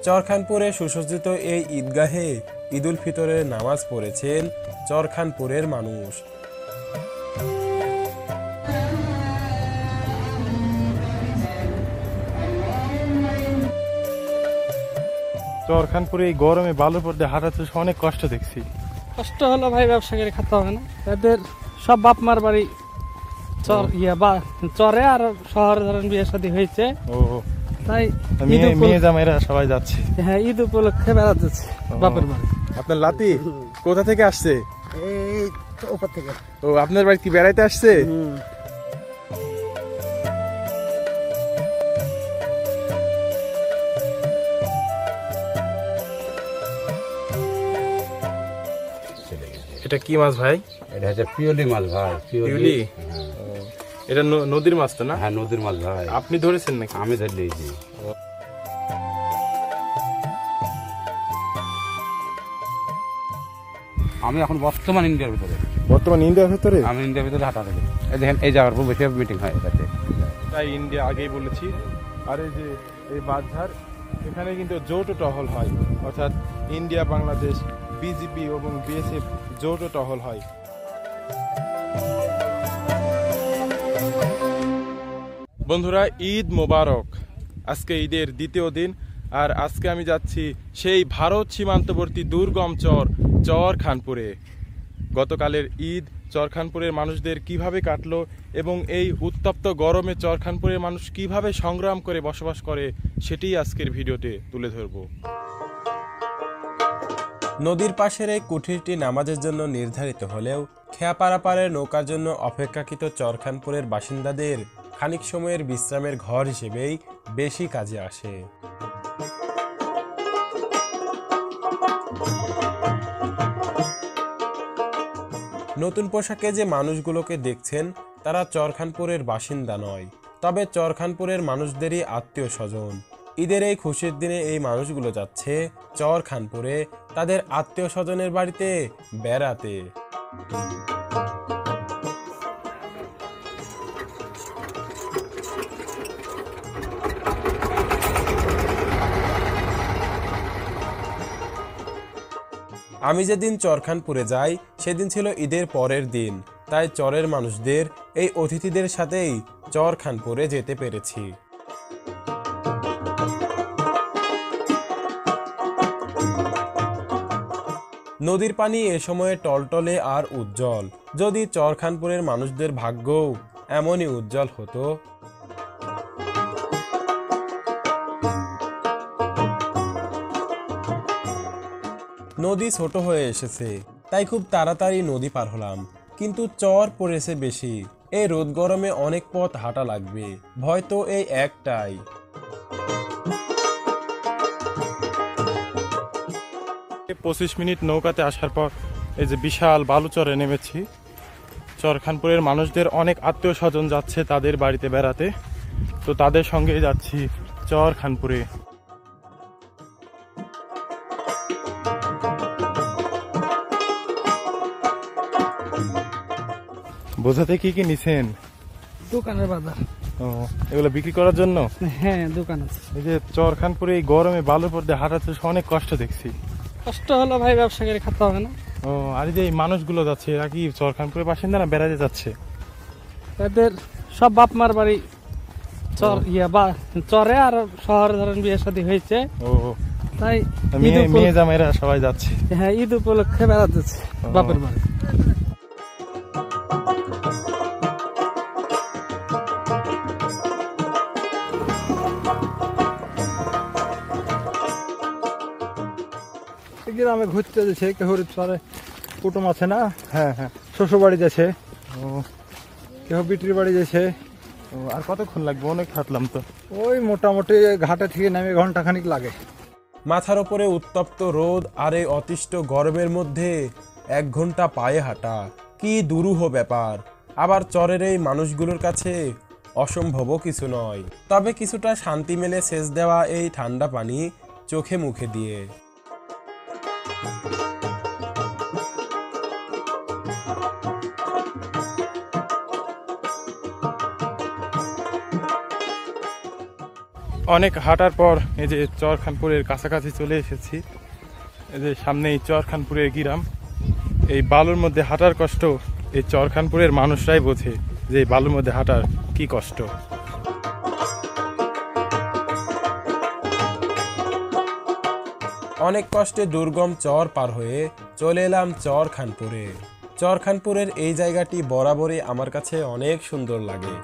চরখানপুরে সুসজ্জিত এই ঈদগাহে ঈদুল ফিতরের নামাজ পড়েছেন চরখানপুরের মানুষ। চরখানপুরে এই গরমে বালুর উপর দিয়ে হাঁটাতে অনেক কষ্ট দেখছি। কষ্ট হলো ভাই, ব্যবসা করে খেতে হবে না। এদের সব বাপ মার বাড়ি চরে, আর শহরে ধরেন বিয়ে শাদী হয়েছে, ও তাই মেয়ে জামাইরা সবাই যাচ্ছে। হ্যাঁ, ঈদ উপলক্ষে বেড়াতে যাচ্ছে বাপের বাড়ি। আপনার লাতি কোথা থেকে আসছে? এই উপর থেকে। ও, আপনার বাড়ি কি বেড়াইতে আসছে? এটা কি মাছ ভাই? এটা হচ্ছে পিওলি মাছ ভাই। পিওলি? এটা নদীর মাছ তো না? হ্যাঁ, নদীর মাছ ভাই। আপনি ধরেছেন নাকি? আমি ধরে নিয়েছি। আমি এখন বর্তমান ইন্ডিয়ার ভিতরে। বর্তমান ইন্ডিয়ার ভেতরে? আমি ইন্ডিয়ার ভিতরে হাঁটা থাকি। এই দেখেন, এই জায়গার উপর বেশি মিটিং হয় এটাতে। তাই ইন্ডিয়া আগেই বলেছি। আর এই যে এই বাঁধঝাড়, এখানে কিন্তু যৌথ টহল হয়, অর্থাৎ ইন্ডিয়া বাংলাদেশ বিজিবি এবং বিএসএফ যৌথ টহল হয়। বন্ধুরা, ঈদ মোবারক। আজকে ঈদের দ্বিতীয় দিন, আর আজকে আমি যাচ্ছি সেই ভারত সীমান্তবর্তী দুর্গম চরখানপুরে। গতকালের ঈদ চরখানপুরের মানুষদের কিভাবে কাটলো এবং এই উত্তপ্ত গরমে চরখানপুরের মানুষ কিভাবে সংগ্রাম করে বসবাস করে, সেটাই আজকের ভিডিওতে তুলে ধরব। নদীর পাশের এই কুঠিরটি নামাজের জন্য নির্ধারিত হলেও খেয়া পারাপারের নৌকার জন্য অপেক্ষাকৃত চরখানপুরের বাসিন্দাদের খানিক সময়ের বিশ্রামের ঘর হিসেবেই বেশি কাজে আসে। নতুন পোশাকে যে মানুষগুলোকে দেখছেন তারা চরখানপুরের বাসিন্দা নয়, তবে চরখানপুরের মানুষদেরই আত্মীয় স্বজন। ঈদের এই খুশির দিনে এই মানুষগুলো যাচ্ছে চরখানপুরে তাদের আত্মীয় স্বজনের বাড়িতে বেড়াতে। আমি যেদিন চরখানপুরে যাই সেদিন ছিল ঈদের পরের দিন, তাই চরের মানুষদের এই অতিথিদের সাথেই চরখানপুরে যেতে পেরেছি। নদীর পানি এ সময়ে টলটলে আর উজ্জ্বল। যদি চরখানপুরের মানুষদের ভাগ্যও এমনই উজ্জ্বল হতো। নদী ছোট হয়ে এসেছে, তাই খুব তাড়াতাড়ি নদী পার হলাম, কিন্তু চর পড়েছে বেশি। এই রোদ গরমে অনেক পথ হাঁটা লাগবে, ভয় তো এই একটাই। 25 মিনিট নৌকাতে আসার পর এই যে বিশাল বালুচরে নেমেছি। চরখানপুরের মানুষদের অনেক আত্মীয় স্বজন যাচ্ছে তাদের বাড়িতে বেড়াতে, তো তাদের সঙ্গে যাচ্ছি চরখানপুরে। বোঝাতে কি কি নিছেন? দোকানের বাজার। ও, এগুলো বিক্রি করার জন্য? হ্যাঁ, দোকান আছে। এই যে চরখানপুরে এই গরমে বালুর উপর দিয়ে হাঁটাতে অনেক কষ্ট দেখছি। কষ্ট হলো ভাই, ব্যবসা করে খেতে হবে না। ও, আর এই যে এই মানুষগুলো যাচ্ছে, এরা কি চরখানপুরের বাসিন্দা না বেড়াতে যাচ্ছে? এদের সব বাপ মার বাড়ি চরে, আর শহরে ধরেন বিয়ে শাদী হয়েছে, ও তাই মেয়ে জামাইরা সবাই যাচ্ছে। হ্যাঁ, ঈদ উপলক্ষে বেড়াতে যাচ্ছে বাপের বাড়ি। গ্রামে ঘুরতে যাচ্ছে, কেউ চরে কুটুম আছে না, হ্যাঁ হ্যাঁ। শ্বশুর বাড়ি যাচ্ছে, ও, কেউ বিটির বাড়ি যাচ্ছে। ও, আর কতক্ষণ লাগবে? অনেক হাঁটলাম তো। ওই মোটামুটি ঘাটে থেকে নেমে ঘন্টাখানিক লাগে। মাথার ওপরে উত্তপ্ত রোদ আর এই অতিষ্ঠ গরমের মধ্যে 1 ঘন্টা পায়ে হাঁটা কি দুরূহ ব্যাপার। আবার চরের এই মানুষগুলোর কাছে অসম্ভবও কিছু নয়। তবে কিছুটা শান্তি মেলে সেচ দেওয়া এই ঠান্ডা পানি চোখে মুখে দিয়ে। অনেক হাঁটার পর এই যে চরখানপুরের কাছাকাছি চলে এসেছি। এই যে সামনেই চরখানপুরের গ্রাম। এই বালুর মধ্যে হাঁটার কষ্ট এই চরখানপুরের মানুষরাই বোঝে যে এই বালুর মধ্যে হাঁটার কি কষ্ট। অনেক কষ্টে দুর্গম চর পার হয়ে চলে এলাম চরখানপুরে। চরখানপুরের এই জায়গাটি বরাবরই আমার কাছে অনেক সুন্দর লাগে।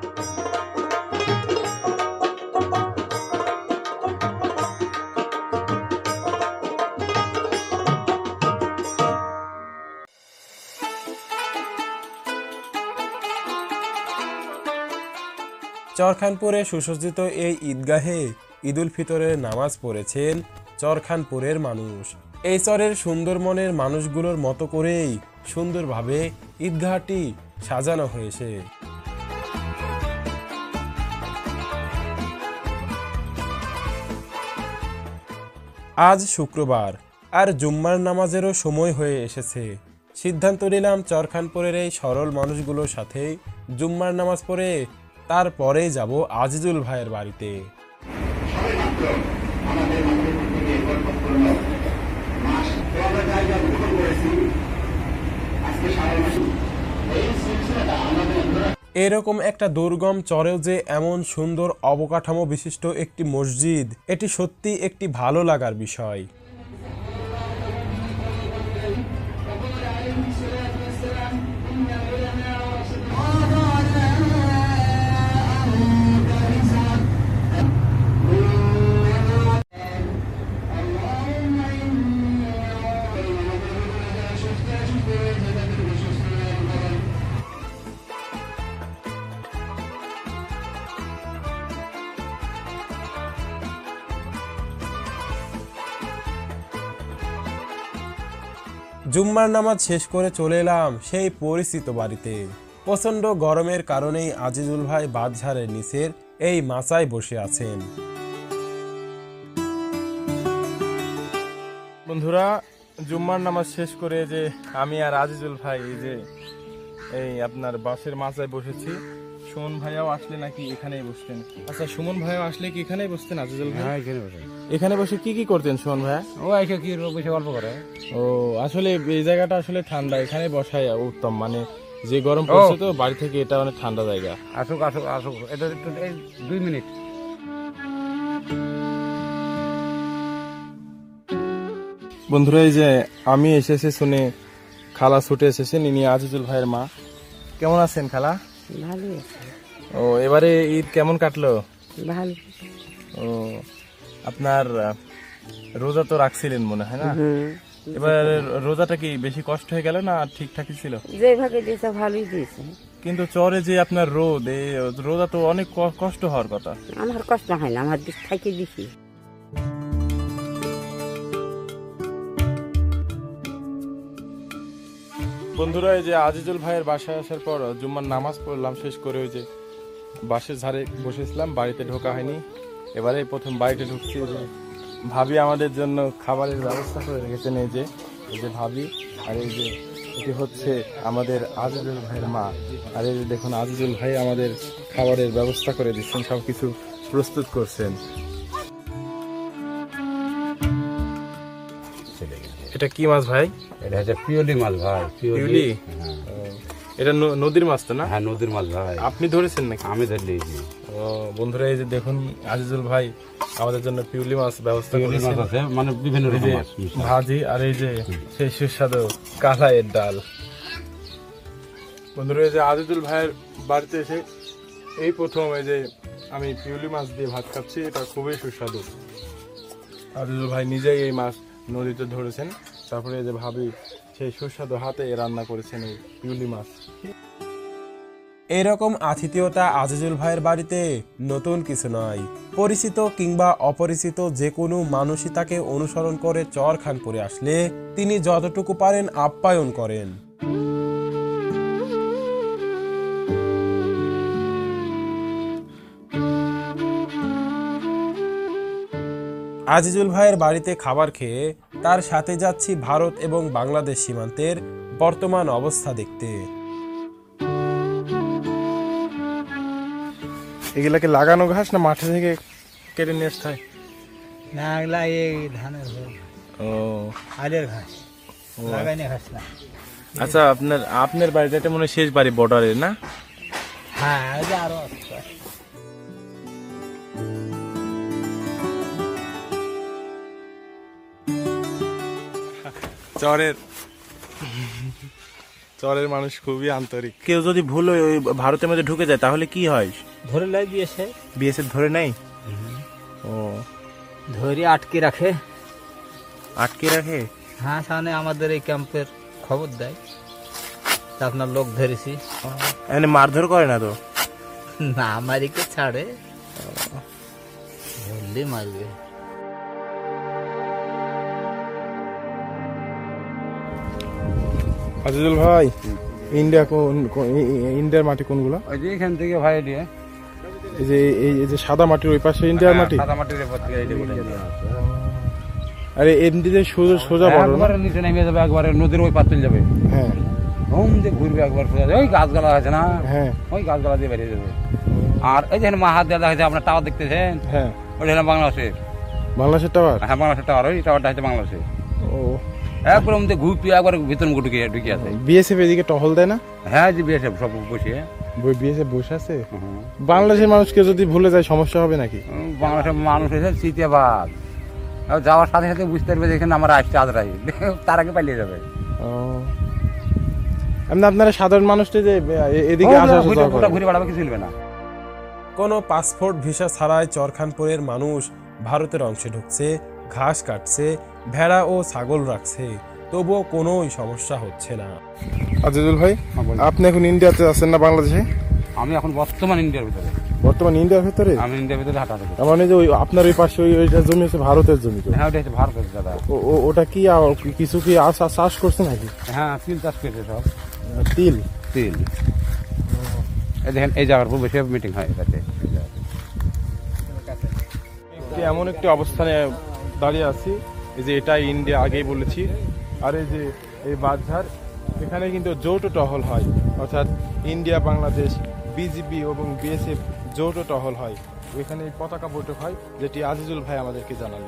চরখানপুরে সুসজ্জিত এই ঈদগাহে ঈদুল ফিতরের নামাজ পড়েছেন চরখানপুরের মানুষ। এই চরের সুন্দর মনের মানুষগুলোর মতো করেই সুন্দরভাবে ঈদগাহটি সাজানো হয়েছে। আজ শুক্রবার আর জুম্মার নামাজেরও সময় হয়ে এসেছে। সিদ্ধান্ত নিলাম চরখানপুরের এই সরল মানুষগুলোর সাথে জুম্মার নামাজ পড়ে তারপরে যাব আজিজুল ভাইয়ের বাড়িতে। এরকম একটা দুর্গম চরেও যে এমন সুন্দর অবকাঠামো বিশিষ্ট একটি মসজিদ, এটি সত্যি একটি ভালো লাগার বিষয়। জুম্মার নামাজ শেষ করে চলে এলাম সেই পরিচিত বাড়িতে। প্রচণ্ড গরমের কারণেই আজিজুল ভাই বাঁশঝাড়ের নিচের এই মাচায় বসে আছেন। বন্ধুরা, জুম্মার নামাজ শেষ করে যে আমি আর আজিজুল ভাই এই আপনার বাসের মাচায় বসেছি। সুমন ভাইয়াও আসলে নাকি এখানেই বসতেন? আচ্ছা, সুমন ভাইয়াও আসলে কি এখানেই বসতেন আজিজুল ভাই? এখানে বসে কি করতেন সুমন ভাইয়া? ও এসে কি বসে গল্প করে। ও, আসলে এই জায়গাটা আসলে ঠান্ডা, এখানে বসাই উত্তম। মানে যে গরম পড়ছে তো বাড়ি থেকে এটা অনেক ঠান্ডা জায়গা। আসুক আসুক আসুক, এটা একটু 2 মিনিট। বন্ধুরা, এই যে আমি এসেছি শুনে খালা ছুটে এসেছেন, ইনি আজিজুল ভাইয়ের মা। কেমন আছেন খালা? ভালো আছে। ও, এবারে ঈদ কেমন কাটলো? ভালো। ও, আপনার রোজা তো রাখছিলেন মনে হয় না? এবার রোজাটা কি বেশি কষ্ট হয়ে গেল না ঠিকঠাকই ছিল? যেভাবে দিয়েছে ভালোই দিয়েছে। কিন্তু চরে যে আপনার রোদ, এই রোজা তো অনেক কষ্ট হওয়ার কথা। আমার কষ্ট হয় না, আমার দিক থেকে দিছি। বন্ধুরা, এই যে আজিজুল ভাইয়ের বাসায় আসার পর জুম্মার নামাজ পড়লাম, শেষ করে ওই যে বাসের ধারে বসেছিলাম, বাড়িতে ঢোকা হয়নি। এবারে প্রথম বাড়িতে ঢুকছি। যে ভাবি আমাদের জন্য খাবারের ব্যবস্থা করে রেখেছেন, এই যে ভাবি। আর এই যে এটি হচ্ছে আমাদের আজিজুল ভাইয়ের মা। আর এই যে দেখুন, আজিজুল ভাই আমাদের খাবারের ব্যবস্থা করে দিচ্ছেন, সবকিছু প্রস্তুত করছেন। এটা কি মাছ ভাই? এটা হচ্ছে পিওলি মাছ ভাই। পিওলি? এটা নদীর মাছ তো না? হ্যাঁ, নদীর মাছ ভাই। আপনি ধরেছেন নাকি? আমি ধরলেছি। ও বন্ধুরা, এই যে দেখুন, আজিজুল ভাই আমাদের জন্য পিওলি মাছ ব্যবস্থা পিওলি মাছ করেছেন, আছে, মানে বিভিন্ন এই রকম যে মাছ মিশানো। ভাজি, আর এই যে সেই সুস্বাদু কালাইয়ের ডাল। বন্ধুরা, এই যে আজিজুল ভাইয়ের বাড়িতে এসে এই প্রথম এই যে আমি পিওলি মাছ দিয়ে ভাত খাচ্ছি, এটা খুবই সুস্বাদু। আজিজুল ভাই নিজেই এই মাছ নদীতে ধরেছেন, তারপরে এই যে ভাবি সেই সুস্বাদু হাতে রান্না করেছেন এই পিওলি মাছ। এরকম আতিথেয়তা আজিজুল ভাইয়ের বাড়িতে নতুন কিছু নয়। পরিচিত কিংবা অপরিচিত যে কোনো মানুষই তাকে অনুসরণ করে চরখানপুরে আসলে তিনি যতটুকু পারেন আপ্যায়ন করেন। আজিজুল ভাইয়ের বাড়িতে খাবার খেয়ে তার সাথে যাচ্ছি ভারত এবং বাংলাদেশ সীমান্তের বর্তমান অবস্থা দেখতে। এগুলাকে লাগানো ঘাস না মাঠে থেকে কেটে নিয়ে আসতে হয়? না এগুলা এই ধানের ঘর, ও আলের ঘাস, লাগাইনি ঘাস না। আচ্ছা, আপনার বাড়িটা এটা মনে হয় শেষ বাড়ি বর্ডারের না? হ্যাঁ এই যে আরো আছে। চরের মানুষ খুবই আন্তরিক। কেউ যদি ভুল হয়ে ওই ভারতের মধ্যে ঢুকে যায় তাহলে কি হয়? ধরে লাই দিয়েছে, বিএসএফ ধরে নেই? ও, ধরে আটকে রাখে। আটকে রাখে? হ্যাঁ, সামনে আমাদের এই ক্যাম্পের খবর দেয় তা আপনার লোক ধরেছি। এখানে মারধর করে না তো? না, আমারিকে ছাড়ে, ধরলে মারবে। আজিজুল ভাই, ইন্ডিয়া ইন্ডিয়ার মাটি কোনগুলো? ওই যে এখান থেকে ভাই দিয়ে এই যে সাদা মাটির ওই পাশে ইন্ডিয়ার মাটি? সাদা মাটির উপর থেকে এই যে গোটা দিয়ে আছে। আরে এমনিতে সোজা বড় না? একবারে নিচে নেমে যাবে, একবারে নদীর ওই পার চলে যাবে, হ্যাঁ হোম যে ঘুরবে একবার সোজা, ওই গাছগালা আছে না, হ্যাঁ ওই গাছগালা দিয়ে বেরিয়ে যাবে। আর এই যে মাহাত দেওয়া দেখা যায়, আপনার টাওয়ার দেখতেছেন, হ্যাঁ। ওইটা হলো বাংলাদেশের। বাংলাদেশের টাওয়ার? হ্যাঁ, বাংলাদেশের টাওয়ার, ওই টাওয়ারটা হচ্ছে বাংলাদেশের। ও, একবার মধ্যে ঘুরপিয়ে একবার ভিতর ঢুকে আছে। বিএসএফ এদিকে টহল দেয় না? হ্যাঁ, যে বিএসএফ সব বসে। বিএসএফ বসে আছে? বাংলাদেশের মানুষকে যদি ভুলে যায় সমস্যা হবে নাকি? বাংলাদেশের মানুষ এসে চিতিয়াবাদ, যাওয়ার সাথে সাথে বুঝতে পারবে যে এখানে আমার আসছে আজরাই, তার আগে পালিয়ে যাবে। ও, এমনি আপনারা সাধারণ মানুষটা যে এদিকে আসা ঘুরে বেড়াবে, কিছু চলবে না। কোনো পাসপোর্ট ভিসা ছাড়াই চরখানপুরের মানুষ ভারতের অংশে ঢুকছে, ঘাস কাটছে, ভেড়া ও ছাগল রাখছে, তবুও কোনোই সমস্যা হচ্ছে না। আজিজুল ভাই, আপনি এখন ইন্ডিয়াতে আছেন না বাংলাদেশে? আমি এখন বর্তমান ইন্ডিয়ার ভিতরে। বর্তমান ইন্ডিয়ার ভিতরে? আমি ইন্ডিয়ার ভিতরে হাঁটা থাকি। তার মানে যে ওই আপনার ওই পাশে ওইটা জমি হচ্ছে ভারতের জমি তো? হ্যাঁ, ওটা হচ্ছে ভারতের দাদা। ওটা কি কিছু কি চাষ করছে নাকি? হ্যাঁ, তিল চাষ করেছে সব। তিল? তিল এই দেখেন, এই জায়গার উপর বসে মিটিং হয় এটাতে। এমন একটি অবস্থানে দাঁড়িয়ে আছি, এই যে এটা ইন্ডিয়া, আগেই বলেছি। আর এই যে এই বাজার, এখানে কিন্তু যৌথ টহল হয়, অর্থাৎ ইন্ডিয়া, বাংলাদেশ, বিজিবি এবং বিএসএফ যৌথ টহল হয়। এখানে পতাকা বৈঠক হয়, যেটি আজিজুল ভাই আমাদেরকে জানালেন।